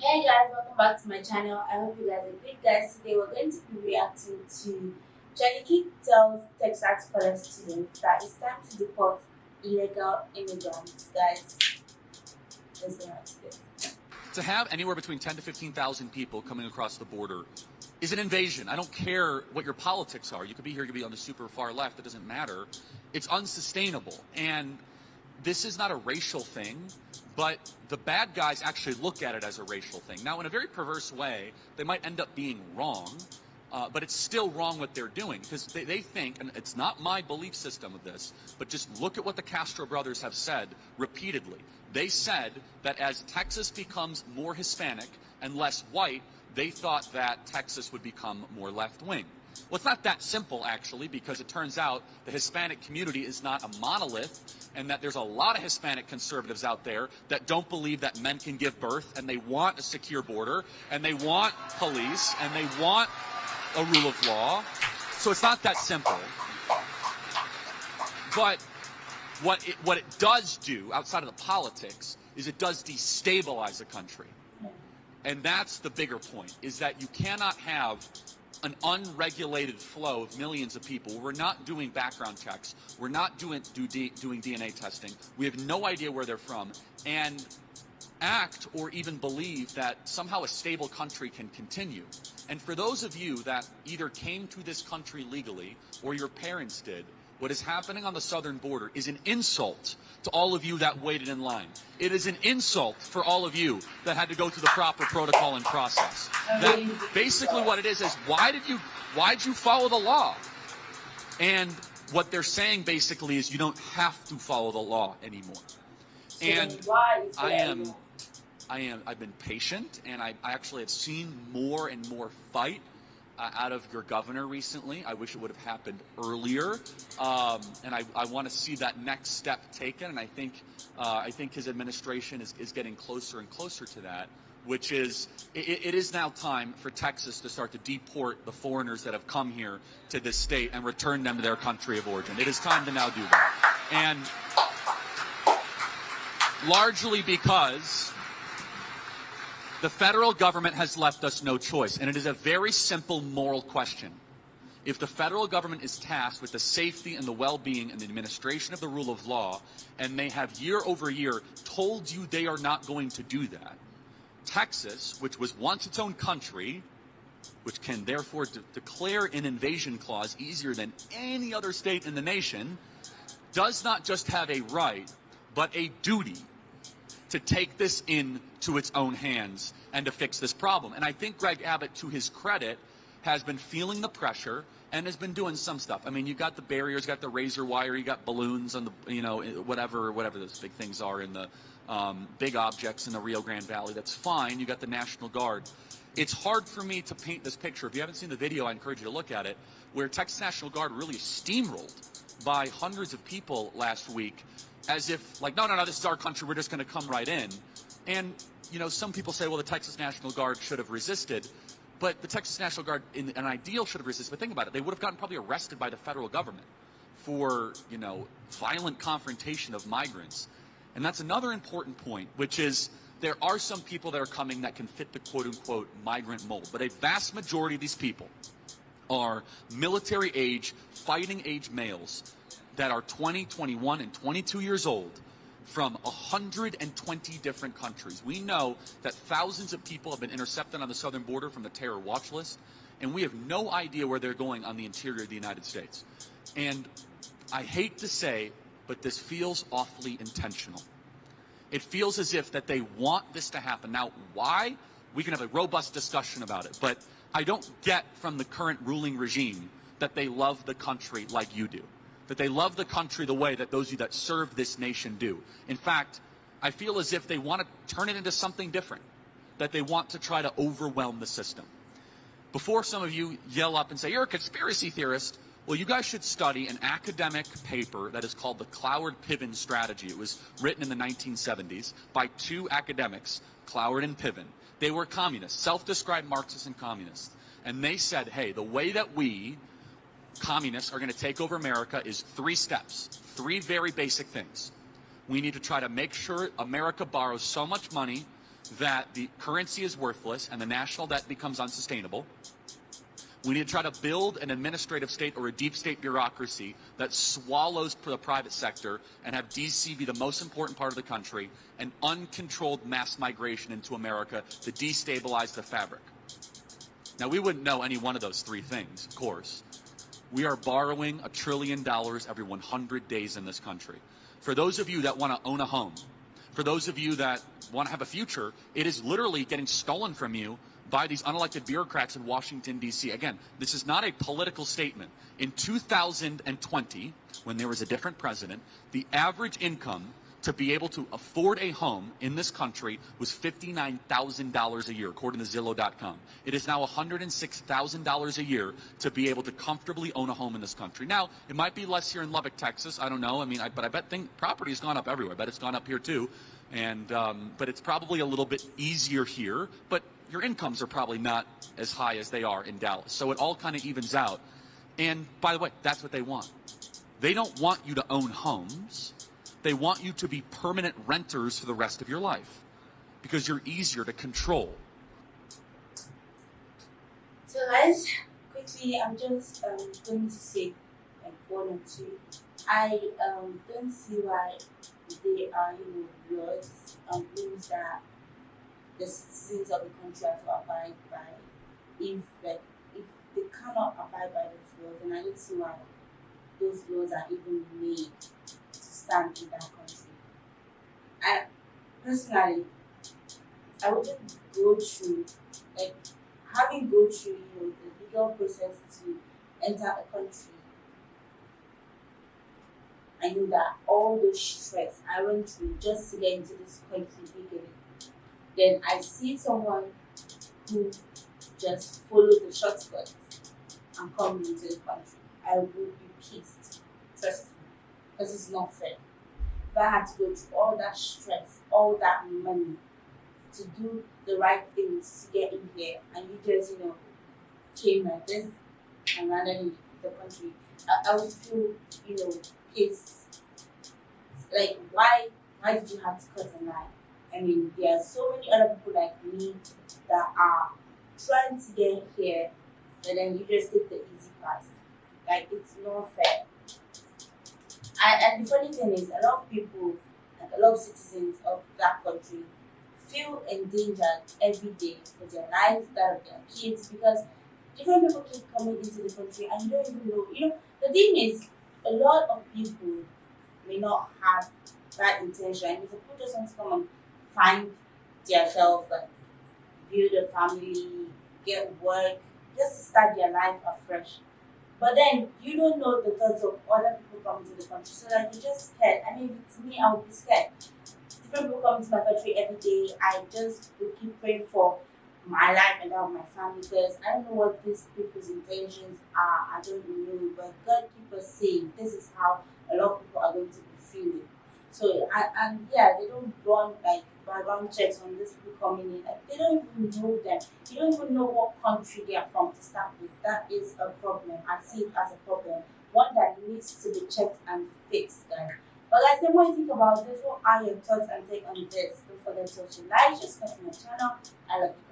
Hey guys, welcome back to my channel. I hope you guys are great, guys. Today we're going to be reacting to Johnny tells Texas college students that it's time to deport illegal immigrants. Guys, let's get into this. To have anywhere between 10 to 15,000 people coming across the border is an invasion. I don't care what your politics are. You could be here, you could be on the super far left. It doesn't matter. It's unsustainable. And this is not a racial thing, but the bad guys actually look at it as a racial thing. Now, in a very perverse way, they might end up being wrong, but it's still wrong what they're doing because they think, and it's not my belief system of this, but just look at what the Castro brothers have said repeatedly. They said that as Texas becomes more Hispanic and less white, they thought that Texas would become more left-wing. Well, it's not that simple, actually, because it turns out the Hispanic community is not a monolith, and that there's a lot of Hispanic conservatives out there that don't believe that men can give birth, and they want a secure border, and they want police, and they want a rule of law. So it's not that simple. But what it does do, outside of the politics, is it does destabilize a country. And that's the bigger point, is that you cannot have an unregulated flow of millions of people. We're not doing background checks. We're not doing DNA testing. We have no idea where they're from. And act or even believe that somehow a stable country can continue. And for those of you that either came to this country legally or your parents did, what is happening on the southern border is an insult to all of you that waited in line. It is an insult for all of you that had to go through the proper protocol and process. That basically what it is why'd you follow the law? And what they're saying basically is you don't have to follow the law anymore. And I've been patient, and I actually have seen more and more fight out of your governor recently. I wish it would have happened earlier, and I want to see that next step taken. And I think his administration is getting closer and closer to that, which is it is now time for Texas to start to deport the foreigners that have come here to this state and return them to their country of origin. It is time to now do that, and largely because the federal government has left us no choice, and it is a very simple moral question. If the federal government is tasked with the safety and the well-being and the administration of the rule of law, and they have year over year told you they are not going to do that, Texas, which was once its own country, which can therefore declare an invasion clause easier than any other state in the nation, does not just have a right, but a duty to take this into its own hands and to fix this problem. And I think Greg Abbott, to his credit, has been feeling the pressure and has been doing some stuff. I mean, you got the barriers, you got the razor wire, you got balloons on the, whatever those big things are in the big objects in the Rio Grande Valley. That's fine. You got the National Guard. It's hard for me to paint this picture. If you haven't seen the video, I encourage you to look at it, where Texas National Guard really steamrolled by hundreds of people last week, as if, like, no, this is our country, we're just going to come right in. And, some people say, well, the Texas National Guard should have resisted. But the Texas National Guard, in an ideal, should have resisted. But think about it. They would have gotten probably arrested by the federal government for, violent confrontation of migrants. And that's another important point, which is there are some people that are coming that can fit the quote-unquote migrant mold. But a vast majority of these people are military age, fighting age males that are 20, 21, and 22 years old from 120 different countries. We know that thousands of people have been intercepted on the southern border from the terror watch list, and we have no idea where they're going on the interior of the United States. And I hate to say, but this feels awfully intentional. It feels as if that they want this to happen. Now, why? We can have a robust discussion about it, but I don't get from the current ruling regime that they love the country like you do, that they love the country the way that those of you that serve this nation do. In fact, I feel as if they want to turn it into something different, that they want to try to overwhelm the system. Before some of you yell up and say, you're a conspiracy theorist, well, you guys should study an academic paper that is called the Cloward-Piven Strategy. It was written in the 1970s by two academics, Cloward and Piven. They were communists, self-described Marxists and communists. And they said, hey, the way that we communists are going to take over America is 3 steps, 3 very basic things. We need to try to make sure America borrows so much money that the currency is worthless and the national debt becomes unsustainable. We need to try to build an administrative state or a deep state bureaucracy that swallows the private sector and have DC be the most important part of the country, and uncontrolled mass migration into America to destabilize the fabric. Now, we wouldn't know any one of those three things, of course. We are borrowing $1 trillion every 100 days in this country. For those of you that want to own a home, for those of you that want to have a future, it is literally getting stolen from you by these unelected bureaucrats in Washington, D.C. Again, this is not a political statement. In 2020, when there was a different president, the average income to be able to afford a home in this country was $59,000 a year, according to Zillow.com. It is now $106,000 a year to be able to comfortably own a home in this country. Now, it might be less here in Lubbock, Texas. I don't know. But I bet property has gone up everywhere. I bet it's gone up here too. And but it's probably a little bit easier here. But your incomes are probably not as high as they are in Dallas. So it all kind of evens out. And by the way, that's what they want. They don't want you to own homes. They want you to be permanent renters for the rest of your life because you're easier to control. So guys, quickly, I'm just going to say like one or two. I don't see why they are, laws and things that the citizens of the country have to abide by. If they cannot abide by those laws, then I don't see why those laws are even made to stand in that country. I personally, I wouldn't go through having go through the legal process to enter a country. I know that all the stress I went through just to get into this country legally. Then I see someone who just followed the shortcuts and come into the country. I would be pissed. Trust me. Because it's not fair. If I had to go through all that stress, all that money to do the right things to get in here, and you just, came like this and landed in the country, I would feel, pissed. Like, why did you have to cut a line? I mean, there are so many other people like me that are trying to get here, and then you just take the easy path. Like, it's not fair. And the funny thing is, a lot of people, like a lot of citizens of that country, feel endangered every day for their lives, that of their kids, because different people keep coming into the country and you don't even know. The thing is, a lot of people may not have that intention. And people just want to come and find themselves, like build a family, get work, just to start their life afresh. But then you don't know the thoughts of other people coming to the country, so like you're just scared. I mean, if it's me, I would be scared. Different people come to my country every day. I just would keep praying for my life and that of my family, because I don't know what these people's intentions are. I don't know, but God keep us safe. This is how a lot of people are going to be feeling. So and they don't run like background checks on these people coming in. Like, they don't even know them. You don't even know what country they are from to start with. That is a problem. I see it as a problem. One that needs to be checked and fixed, guys. But guys, the more you think about this, what are your thoughts and take on this? Don't forget to like, subscribe to my channel. I love you.